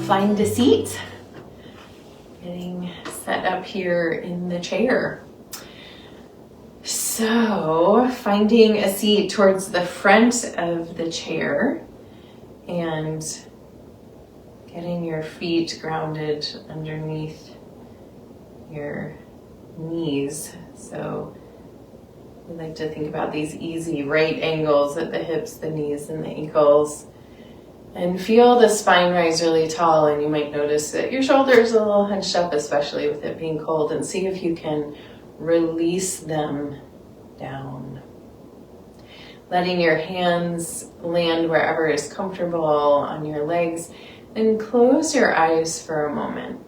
find a seat. Getting set up here in the chair. So finding a seat towards the front of the chair and getting your feet grounded underneath your knees. So we like to think about these easy right angles at the hips, the knees, and the ankles. And feel the spine rise really tall, and you might notice that your shoulders are a little hunched up, especially with it being cold, and see if you can release them down. Letting your hands land wherever is comfortable on your legs, and close your eyes for a moment.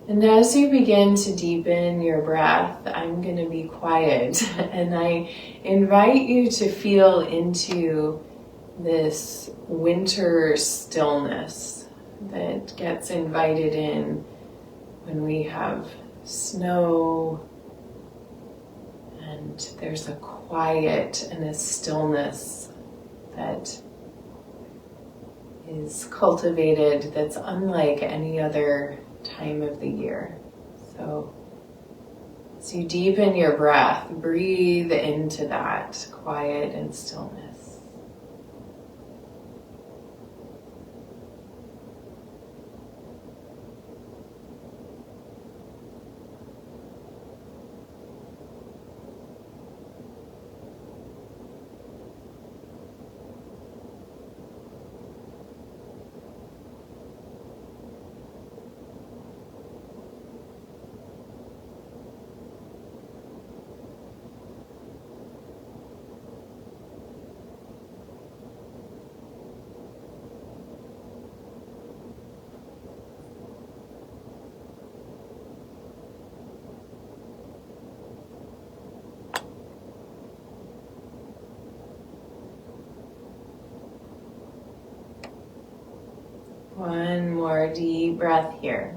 And as you begin to deepen your breath, I'm going to be quiet, and I invite you to feel into this winter stillness that gets invited in when we have snow, and there's a quiet and a stillness that is cultivated that's unlike any other time of the year. So as you deepen your breath, breathe into that quiet and stillness. One more deep breath here.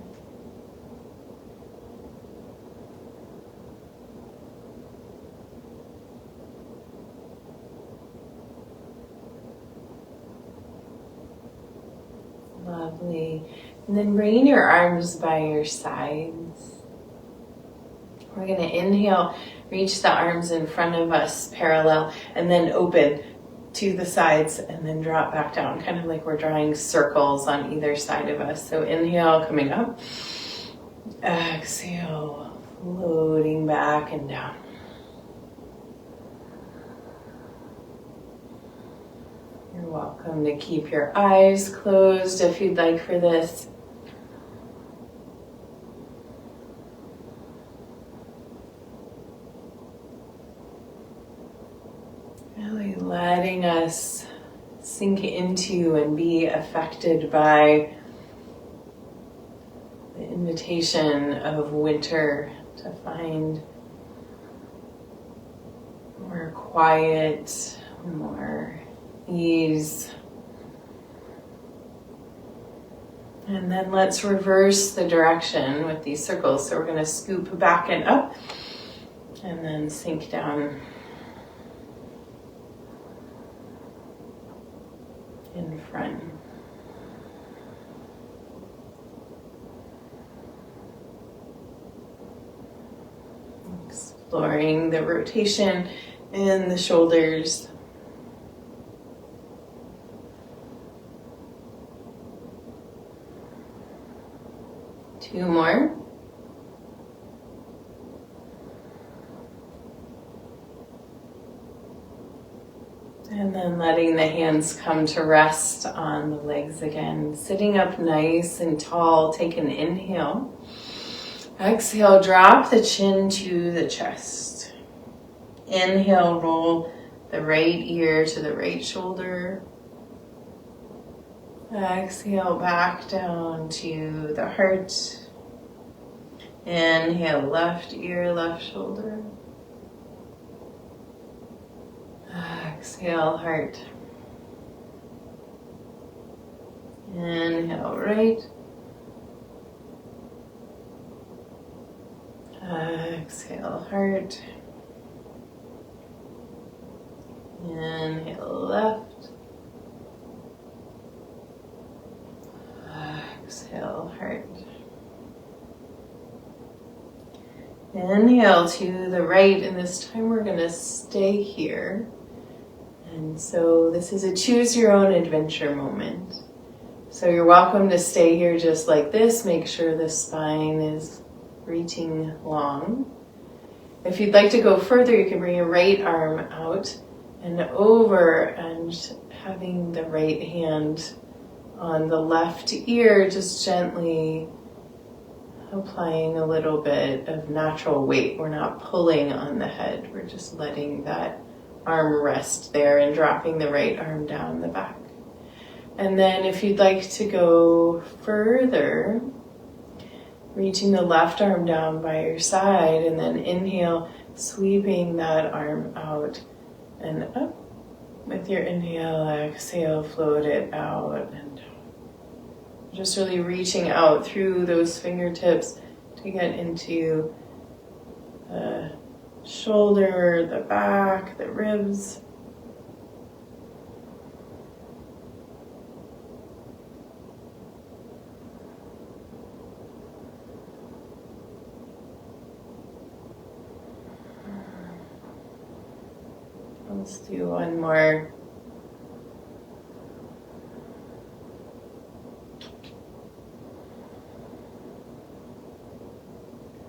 Lovely. And then bringing your arms by your sides. We're going to inhale, reach the arms in front of us parallel, and then open to the sides and then drop back down, kind of like we're drawing circles on either side of us. So inhale, coming up. Exhale, floating back and down. You're welcome to keep your eyes closed if you'd like for this. Really letting us sink into and be affected by the invitation of winter to find more quiet, more ease. And then let's reverse the direction with these circles. So we're going to scoop back and up and then sink down in front. Exploring the rotation in the shoulders. Two more. And then letting the hands come to rest on the legs again. Sitting up nice and tall, take an inhale. Exhale, drop the chin to the chest. Inhale, roll the right ear to the right shoulder. Exhale, back down to the heart. Inhale, left ear, left shoulder. Exhale, heart. Inhale, right. Exhale, heart. Inhale, left. Inhale to the right, and this time we're going to stay here. And so this is a choose your own adventure moment. So you're welcome to stay here just like this. Make sure the spine is reaching long. If you'd like to go further, you can bring your right arm out and over, and having the right hand on the left ear, just gently applying a little bit of natural weight. We're not pulling on the head. We're just letting that arm rest there and dropping the right arm down the back. And then if you'd like to go further, reaching the left arm down by your side, and then inhale, sweeping that arm out and up. With your inhale, exhale, float it out and down. Just really reaching out through those fingertips to get into the shoulder, the back, the ribs. Let's do one more.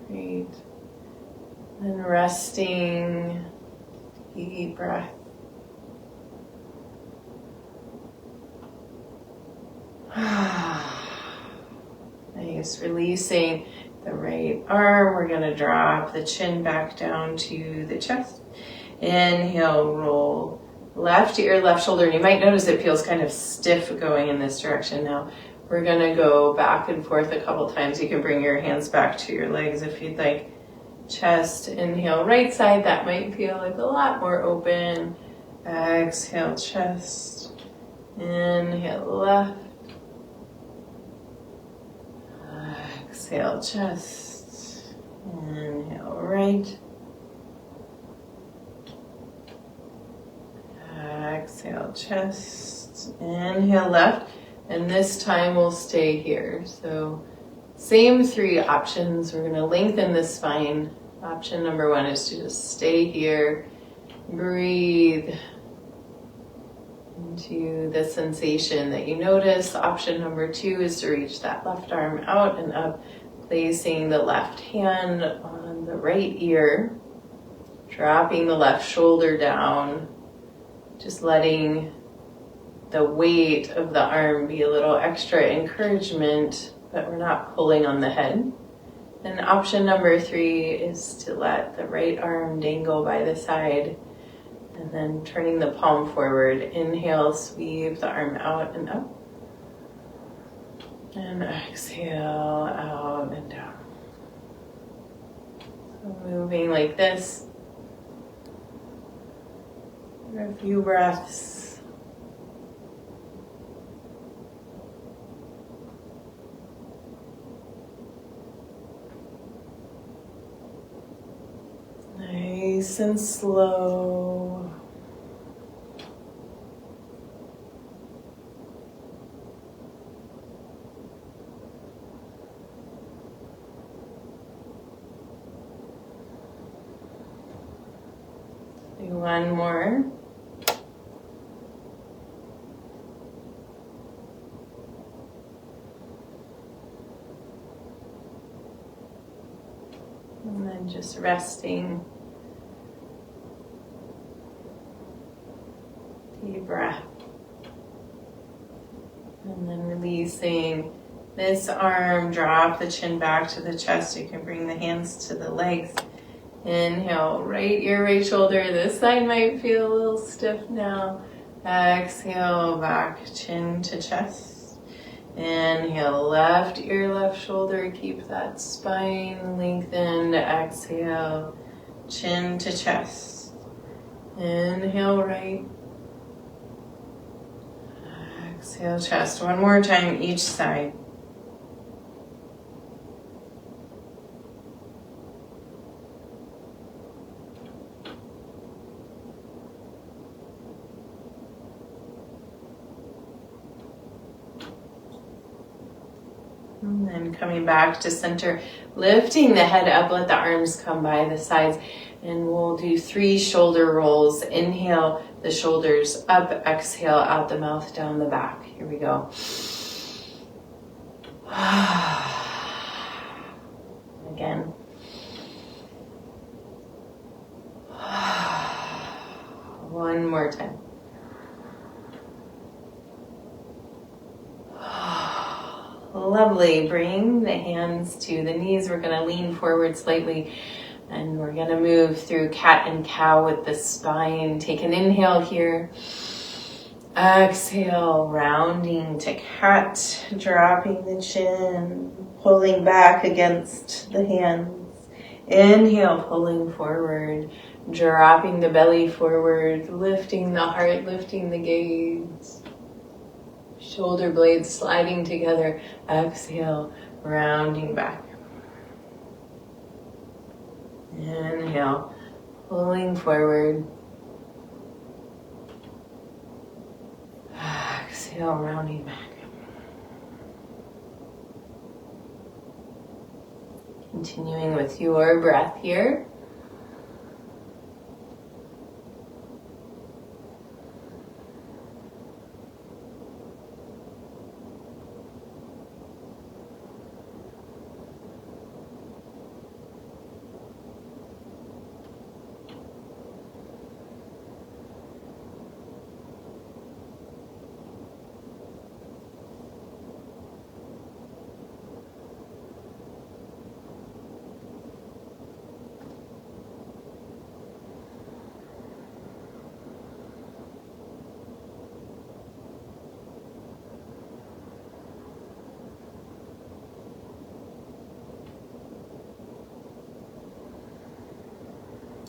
Great. And resting, deep breath. Nice. Releasing the right arm. We're going to drop the chin back down to the chest. Inhale, roll left ear, left shoulder. And you might notice it feels kind of stiff going in this direction now. We're going to go back and forth a couple times. You can bring your hands back to your legs if you'd like. Chest, inhale, right side. That might feel like a lot more open. Exhale, chest. Inhale, left. Exhale, chest. Inhale, right. Exhale, chest. Inhale, left. And this time we'll stay here. So same three options. We're going to lengthen the spine. Option number one is to just stay here. Breathe into the sensation that you notice. Option number two is to reach that left arm out and up, placing the left hand on the right ear, dropping the left shoulder down, just letting the weight of the arm be a little extra encouragement, but we're not pulling on the head. And option number three is to let the right arm dangle by the side, and then turning the palm forward. Inhale, sweep the arm out and up. And exhale, out and down. So moving like this for a few breaths. Nice and slow. Do one more. And then just resting. Deep breath. And then releasing this arm, drop the chin back to the chest. You can bring the hands to the legs. Inhale, right ear, right shoulder. This side might feel a little stiff now. Exhale, back chin to chest. Inhale, left ear, left shoulder. Keep that spine lengthened. Exhale, chin to chest. Inhale, right. Exhale, chest. One more time, each side. And then coming back to center, Lifting the head up, let the arms come by the sides. And we'll do 3 shoulder rolls. Inhale the shoulders up, exhale out the mouth, down the back. Here we go. Again. One more time. Lovely. Bring the hands to the knees. We're going to lean forward slightly and we're going to move through cat and cow with the spine. Take an inhale here. Exhale, rounding to cat, dropping the chin, pulling back against the hands. Inhale, pulling forward, dropping the belly forward, lifting the heart, lifting the gaze. Shoulder blades sliding together. Exhale, rounding back. Inhale, pulling forward. Exhale, rounding back. Continuing with your breath here.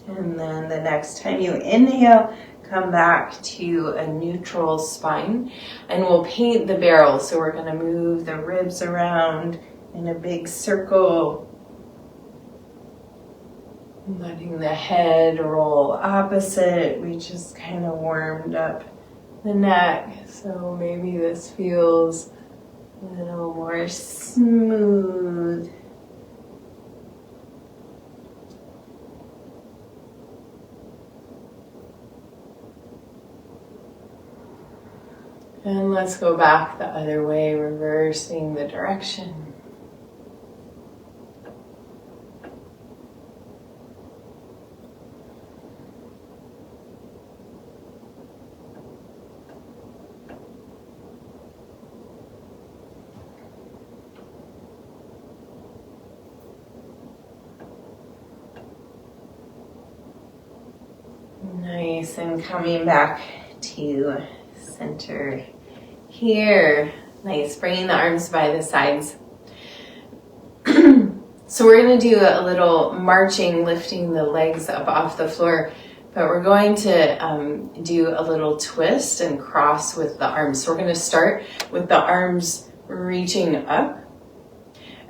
And then the next time you inhale, come back to a neutral spine and we'll paint the barrel. So we're going to move the ribs around in a big circle, letting the head roll opposite. We just kind of warmed up the neck. So maybe this feels a little more smooth. And let's go back the other way, reversing the direction. Nice, and coming back to center here. Nice, bringing the arms by the sides. So we're going to do a little marching, lifting the legs up off the floor, but we're going to do a little twist and cross with the arms. So we're going to start with the arms reaching up.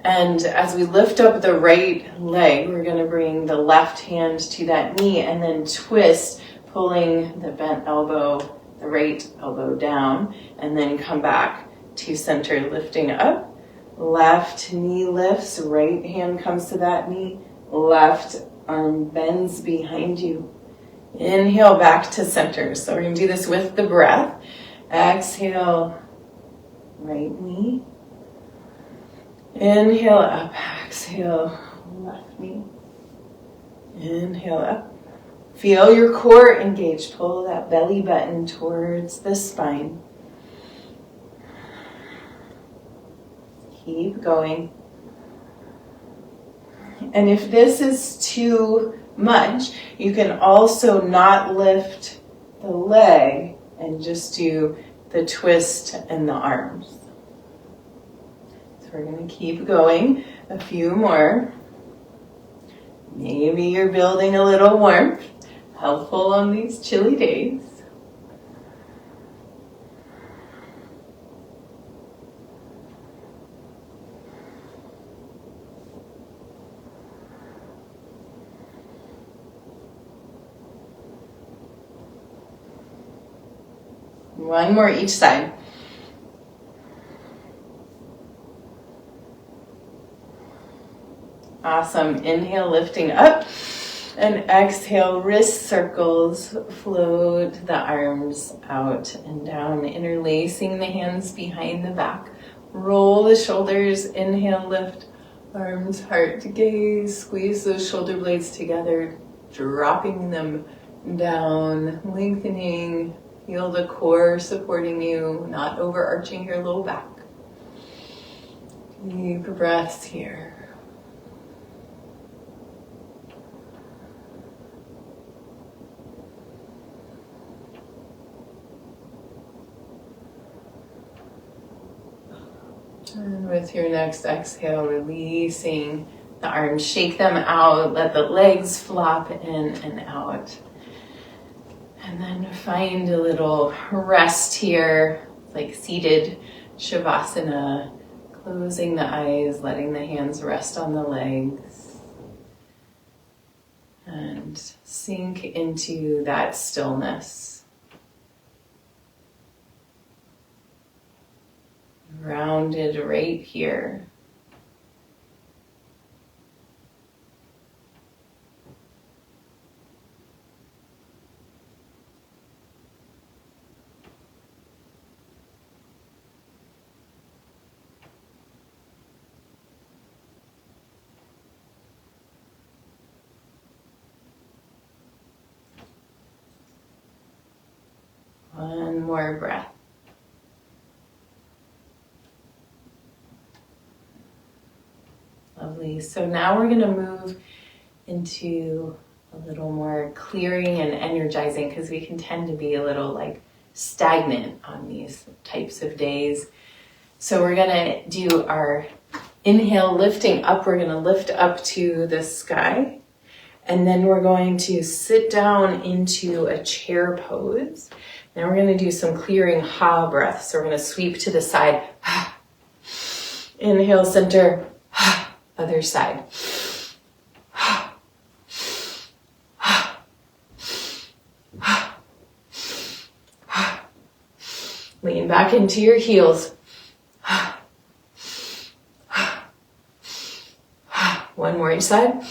And as we lift up the right leg, we're going to bring the left hand to that knee and then twist, pulling the bent elbow, the right elbow down, and then come back to center, lifting up. Left knee lifts, right hand comes to that knee, left arm bends behind you. Inhale back to center. So we're going to do this with the breath. Exhale, right knee. Inhale up, exhale, left knee. Inhale up. Feel your core engaged. Pull that belly button towards the spine. Keep going. And if this is too much, you can also not lift the leg and just do the twist and the arms. So we're going to keep going. A few more. Maybe you're building a little warmth. Helpful on these chilly days. One more each side. Awesome. Inhale, lifting up. And exhale, wrist circles. Float the arms out and down, interlacing the hands behind the back. Roll the shoulders. Inhale, lift. Arms, heart to gaze. Squeeze those shoulder blades together, dropping them down, lengthening. Feel the core supporting you, not overarching your low back. Deep breaths here. And with your next exhale, releasing the arms, shake them out, let the legs flop in and out. And then find a little rest here, like seated Shavasana, closing the eyes, letting the hands rest on the legs. And sink into that stillness. Grounded right here. One more breath. Lovely. So now we're going to move into a little more clearing and energizing, because we can tend to be a little like stagnant on these types of days. So we're going to do our inhale, lifting up. We're going to lift up to the sky. And then we're going to sit down into a chair pose. Now we're going to do some clearing ha breaths. So we're going to sweep to the side. Inhale, center. Other side. Lean back into your heels. One more each side.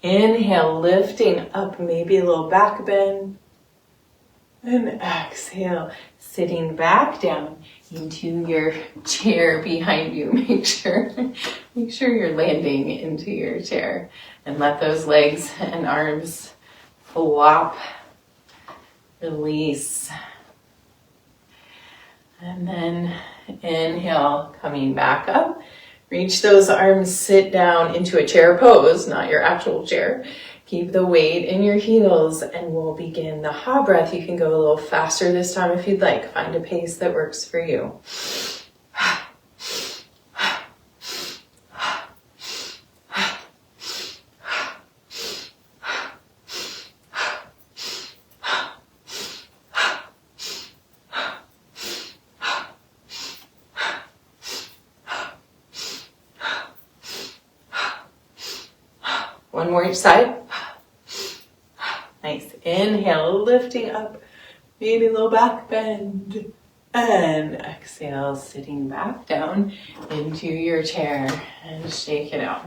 Inhale, lifting up, maybe a little back bend. And exhale, sitting back down into your chair behind you. Make sure you're landing into your chair, and let those legs and arms flop. Release. And then inhale, coming back up. Reach those arms, sit down into a chair pose, not your actual chair. Keep the weight in your heels, and we'll begin the ha breath. You can go a little faster this time if you'd like. Find a pace that works for you. One more each side. Nice. Inhale, lifting up, maybe a little back bend. And exhale, sitting back down into your chair, and shake it out.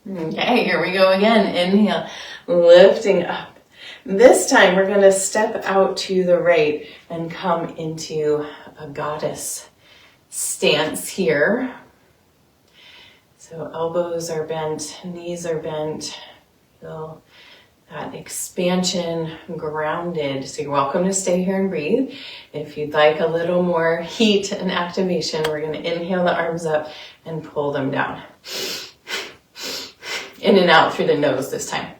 Okay, here we go again. Inhale, lifting up. This time we're going to step out to the right and come into a goddess stance here. So elbows are bent, knees are bent. Feel that expansion, grounded. So you're welcome to stay here and breathe. If you'd like a little more heat and activation, we're going to inhale the arms up and pull them down. In and out through the nose this time.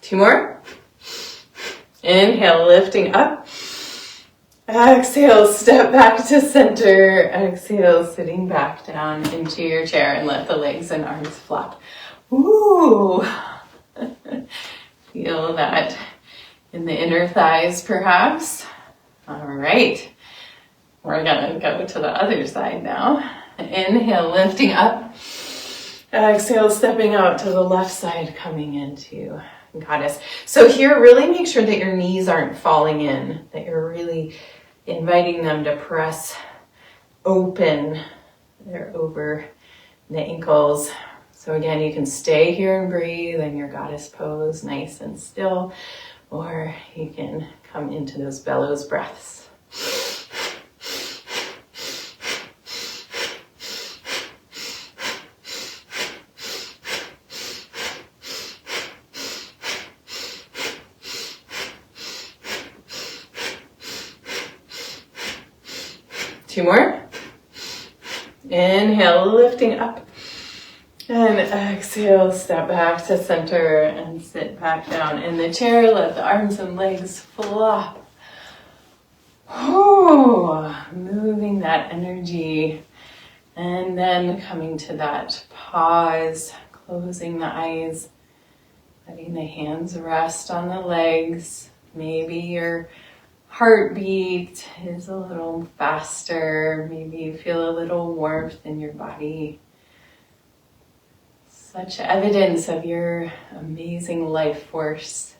Two more. Inhale, lifting up. Exhale, step back to center. Exhale, sitting back down into your chair, and let the legs and arms flop. Ooh. Feel that in the inner thighs perhaps. All right, we're gonna go to the other side now. Inhale, lifting up. Exhale, stepping out to the left side, coming into Goddess. So here, really make sure that your knees aren't falling in, that you're really inviting them to press open. They're over the ankles. So again, you can stay here and breathe in your Goddess pose, nice and still, or you can come into those bellows breaths. 2 more. Inhale, lifting up. And exhale, step back to center and sit back down in the chair. Let the arms and legs flop. Oh, moving that energy. And then coming to that pause, closing the eyes, letting the hands rest on the legs. Maybe your heartbeat is a little faster. Maybe you feel a little warmth in your body. Such evidence of your amazing life force.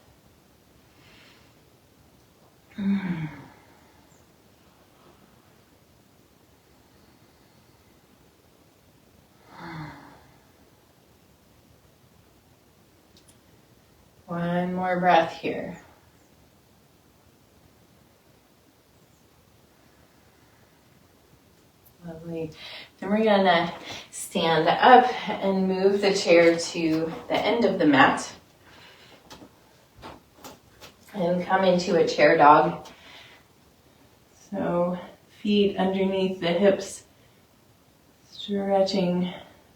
One more breath here. Lovely. Then we're gonna stand up and move the chair to the end of the mat and come into a chair dog. So feet underneath the hips, stretching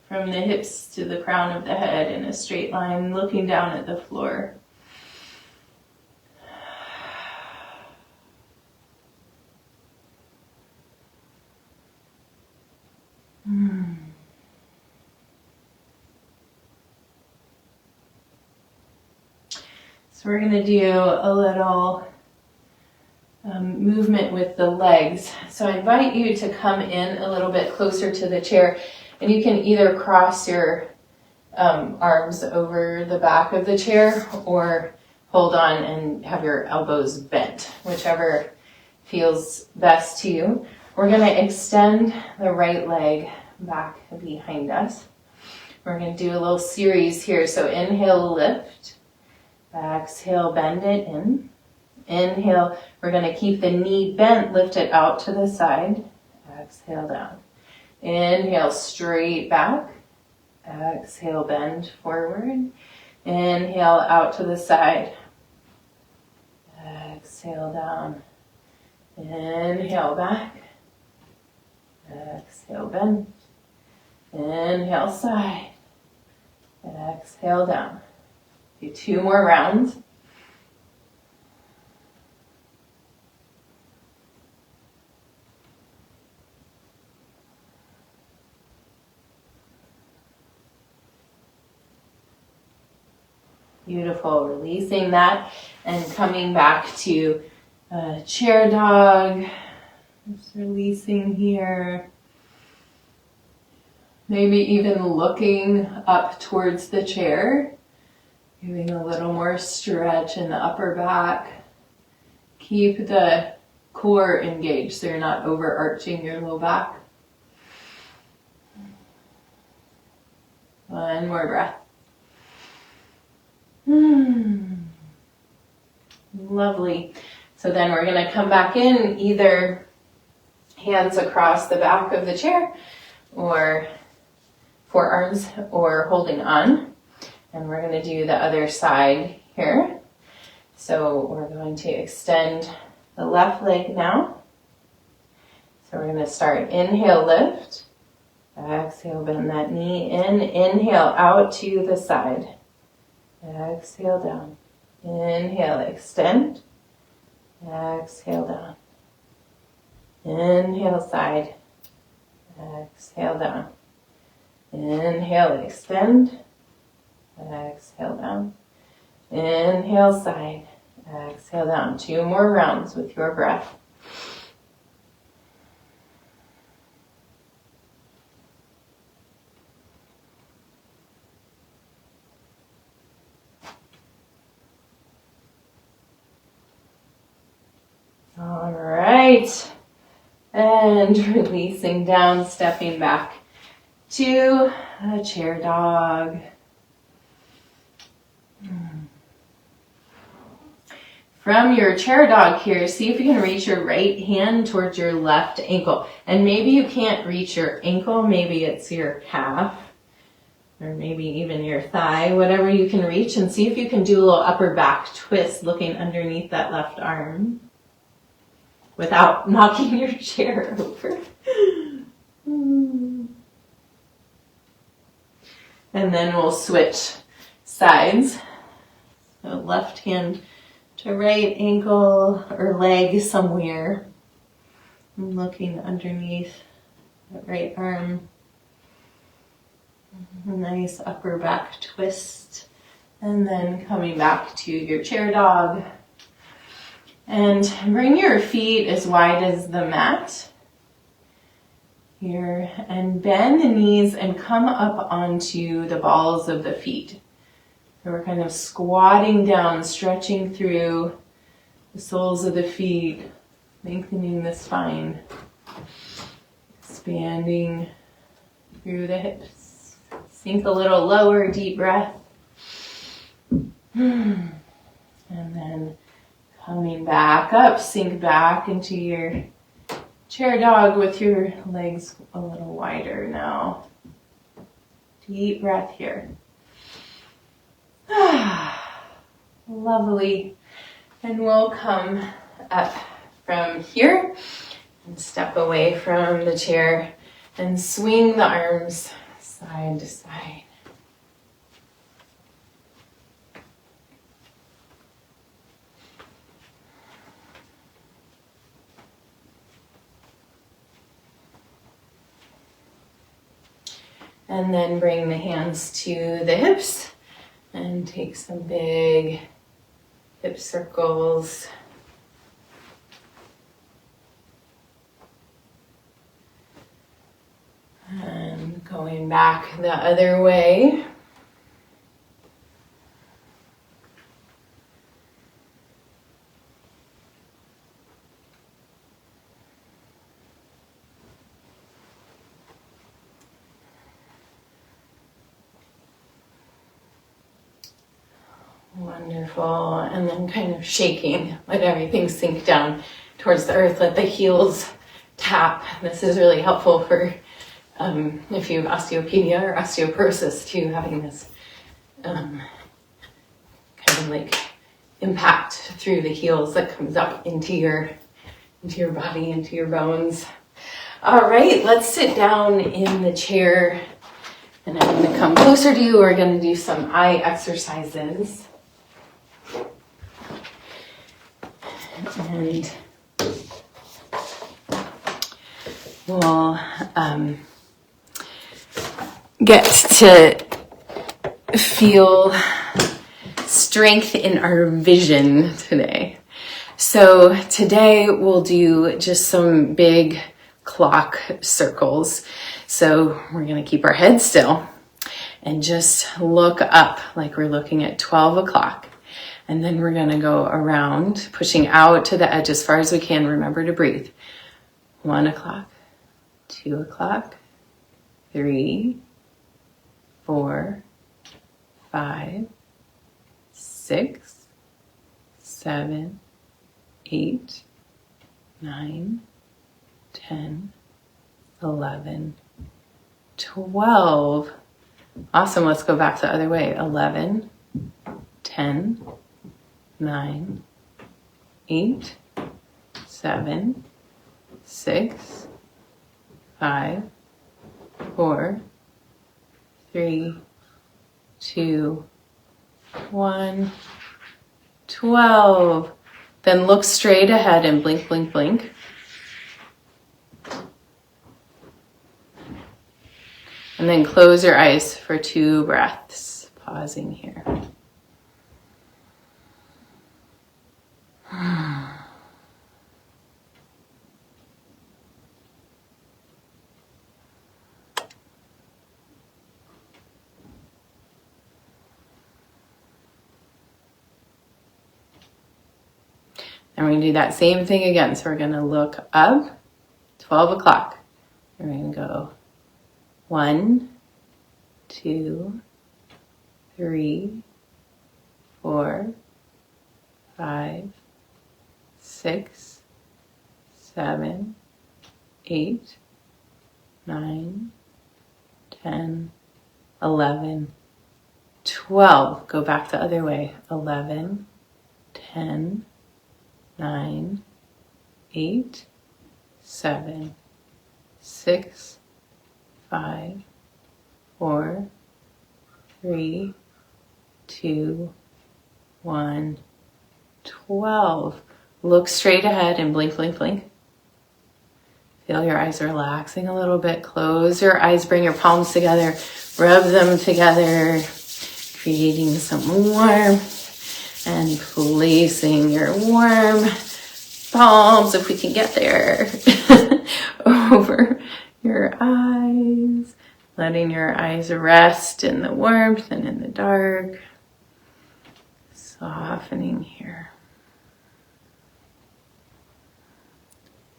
from the hips to the crown of the head in a straight line, looking down at the floor. So we're going to do a little movement with the legs. So I invite you to come in a little bit closer to the chair, and you can either cross your arms over the back of the chair or hold on and have your elbows bent, whichever feels best to you. We're going to extend the right leg back behind us. We're going to do a little series here. So inhale, lift. Exhale, bend it in. Inhale, we're going to keep the knee bent, lift it out to the side. Exhale, down. Inhale, straight back. Exhale, bend forward. Inhale, out to the side. Exhale, down. Inhale, back. Exhale, bend. Inhale, side. Exhale, down. Do 2 more rounds. Beautiful. Releasing that and coming back to chair dog. Just releasing here. Maybe even looking up towards the chair. Giving a little more stretch in the upper back. Keep the core engaged so you're not overarching your low back. One more breath. Lovely. So then we're going to come back in, either hands across the back of the chair or forearms or holding on. And we're going to do the other side here. So we're going to extend the left leg now. So we're going to start, inhale, lift. Exhale, bend that knee in. Inhale, out to the side. Exhale, down. Inhale, extend. Exhale, down. Inhale, side. Exhale, down. Inhale, extend. Exhale, down. Inhale, side. Exhale down. 2 more rounds with your breath. All right. And releasing down, stepping back to a chair dog. From your chair dog here, see if you can reach your right hand towards your left ankle. And maybe you can't reach your ankle, maybe it's your calf, or maybe even your thigh, whatever you can reach, and see if you can do a little upper back twist looking underneath that left arm without knocking your chair over. And then we'll switch sides. So left hand to right ankle or leg somewhere. I'm looking underneath the right arm. Nice upper back twist. And then coming back to your chair dog. And bring your feet as wide as the mat. Here, and bend the knees and come up onto the balls of the feet. So we're kind of squatting down, stretching through the soles of the feet, lengthening the spine, expanding through the hips. Sink a little lower, deep breath. And then coming back up, sink back into your chair dog with your legs a little wider now. Deep breath here. Lovely. And we'll come up from here and step away from the chair and swing the arms side to side. And then bring the hands to the hips and take some big hip circles. And going back the other way. Wonderful. And then kind of shaking, let everything sink down towards the earth. Let the heels tap. This is really helpful for if you have osteopenia or osteoporosis too, having this kind of like impact through the heels that comes up into your body, into your bones. All right, let's sit down in the chair. And I'm going to come closer to you. We're going to do some eye exercises. And we'll get to feel strength in our vision today. So today we'll do just some big clock circles. So we're going to keep our head still and just look up like we're looking at 12 o'clock. And then we're going to go around, pushing out to the edge as far as we can. Remember to breathe. 1 o'clock, 2 o'clock, 3, 4, 5, 6, 7, 8, 9, 10, 11, 12. Awesome. Let's go back the other way. 11, 10, 9, 8, 7, 6, 5, 4, 3, 2, 1, 12. Then look straight ahead and blink, blink, blink. And then close your eyes for 2 breaths, pausing here. And we're going to do that same thing again. So we're going to look up, 12 o'clock. We're going to go 1, 2, 3, 4, 5, 6, 7, 8, 9, 10, 11, 12. Go back the other way. 11, 10, 9, 8, 7, 6, 5, 4, 3, 2, 1, 12. Look straight ahead and blink, blink, blink. Feel your eyes relaxing a little bit. Close your eyes, bring your palms together, rub them together, creating some warmth and placing your warm palms, if we can get there, over your eyes, letting your eyes rest in the warmth and in the dark, softening here.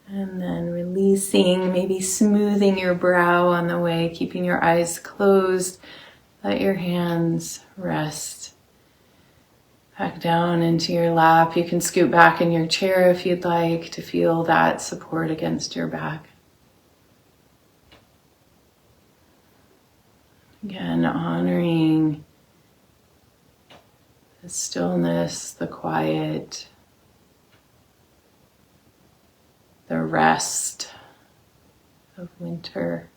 And then releasing, maybe smoothing your brow on the way, keeping your eyes closed. Let your hands rest back down into your lap. You can scoot back in your chair if you'd like to feel that support against your back. Again, honoring the stillness, the quiet, the rest of winter.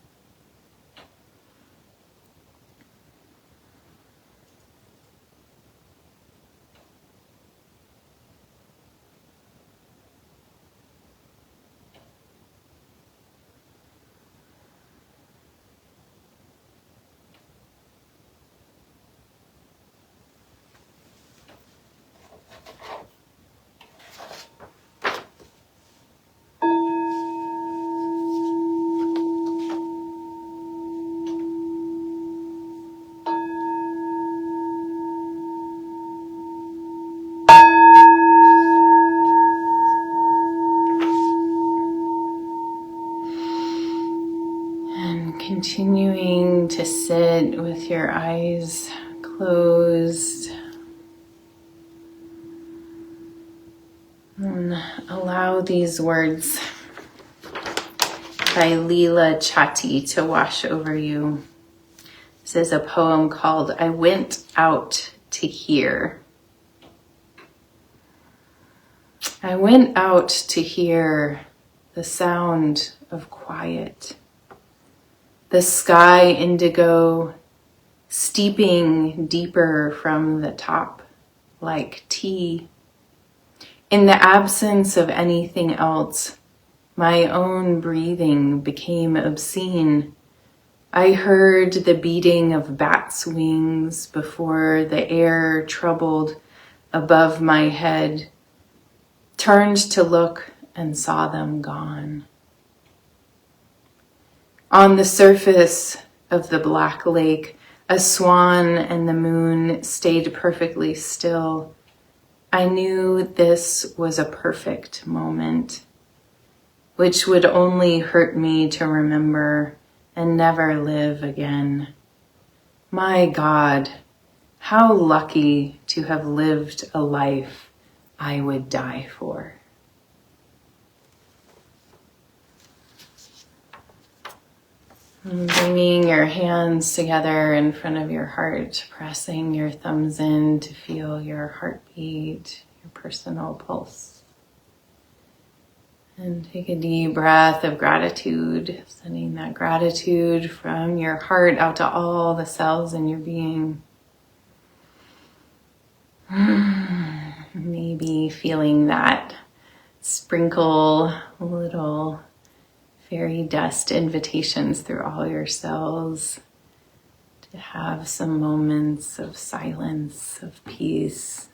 Continuing to sit with your eyes closed, and allow these words by Leela Chatti to wash over you. This is a poem called I Went Out to Hear. I went out to hear the sound of quiet. The sky indigo steeping deeper from the top like tea. In the absence of anything else, my own breathing became obscene. I heard the beating of bats' wings before the air troubled above my head, turned to look and saw them gone. On the surface of the black lake, a swan and the moon stayed perfectly still. I knew this was a perfect moment, which would only hurt me to remember and never live again. My God, how lucky to have lived a life I would die for. And bringing your hands together in front of your heart, pressing your thumbs in to feel your heartbeat, your personal pulse. And take a deep breath of gratitude, sending that gratitude from your heart out to all the cells in your being. Maybe feeling that sprinkle little fairy dust invitations through all your cells to have some moments of silence, of peace,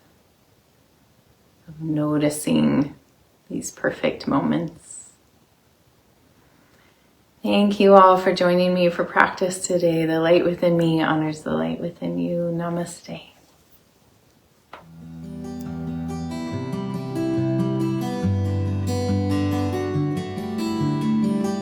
of noticing these perfect moments. Thank you all for joining me for practice today. The light within me honors the light within you. Namaste.